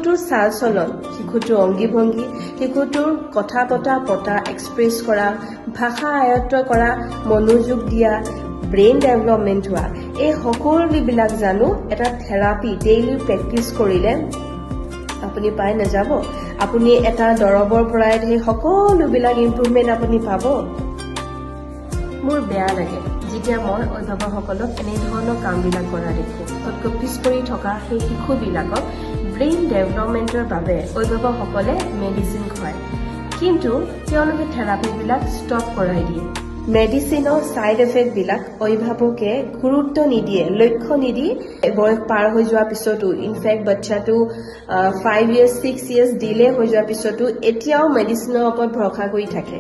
শিশুটোৰ চাল চলন, শিশুটোৰ অংগী ভংগী, শিশুটোৰ কথা পতা এক্সপ্ৰেছ কৰা, ভাষা আয়ত্ত কৰা, মনোযোগ দিয়া, ব্ৰেইন ডেভেলপমেণ্ট হোৱা, এই সকলোবিলাক জানো এটা থেৰাপি ডেইলি প্ৰেক্টিচ কৰিলে আপুনি পাই নাযাব। আপুনি এটা দৰৱৰ পৰাই সেই সকলোবিলাক ইম্প্ৰুভমেণ্ট আপুনি পাব। মোৰ বেয়া লাগে যেতিয়া মই অভিভাৱকসকলক এনেধৰণৰ কামবিলাক কৰা দেখোঁ। তৎকৈ পিছ পৰি থকা সেই শিশুবিলাকক ব্ৰেইন ডেভেলপমেণ্টৰ বাবে অভিভাৱকসকলে মেডিচিন খুৱায়, কিন্তু তেওঁলোকে থেৰাপিবিলাক ষ্টপ কৰাই দিয়ে। মেডিচিনৰ ছাইড এফেক্টবিলাক অভিভাৱকে গুৰুত্ব নিদিয়ে, লক্ষ্য নিদি বয়স পাৰ হৈ যোৱাৰ পিছতো, ইনফেক্ট বাচ্চাটো 5 years 6 years ডিলে হৈ যোৱাৰ পিছতো এতিয়াও মেডিচিনৰ ওপৰত ভৰসা কৰি থাকে।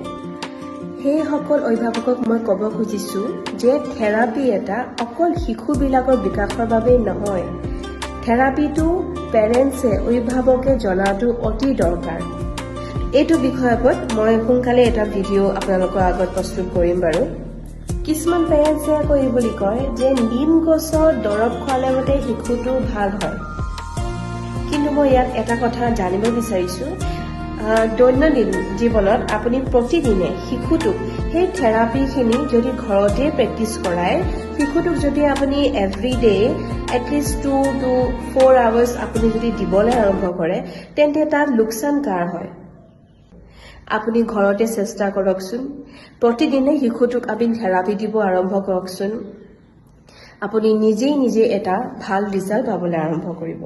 সেইসকল অভিভাৱকক মই ক'ব খুজিছোঁ যে থেৰাপি এটা অকল শিশুবিলাকৰ বিকাশৰ বাবেই নহয়, থেৰাপিটো পেৰেণ্টছে অভিভাৱকে জনাটো অতি দৰকাৰ। এইটো বিষয়ৰ ওপৰত মই সোনকালে এটা ভিডিঅ' আপোনালোকৰ আগত প্ৰস্তুত কৰিম বাৰু। কিছুমান পেৰেণ্টছে আকৌ এই বুলি কয় যে নিম গছৰ দৰৱ খোৱালে মতে শিশুটো ভাল হয়, কিন্তু মই ইয়াত এটা কথা জানিব বিচাৰিছোঁ, দৈনন্দিন জীৱনত আপুনি প্ৰতিদিনে শিশুটোক সেই থেৰাপিখিনি যদি ঘৰতে প্ৰেক্টিচ কৰায়, শিশুটোক যদি আপুনি এভৰিডে এটলিষ্ট 2 to 4 hours আপুনি যদি দিবলৈ আৰম্ভ কৰে, তেন্তে তাত লোকচান কাৰ হয়? আপুনি ঘৰতে চেষ্টা কৰকচোন, প্ৰতিদিনে শিশুটোক আপুনি থেৰাপি দিব আৰম্ভ কৰকচোন। আপুনি নিজেই এটা ভাল ৰিজাল্ট পাবলৈ আৰম্ভ কৰিব।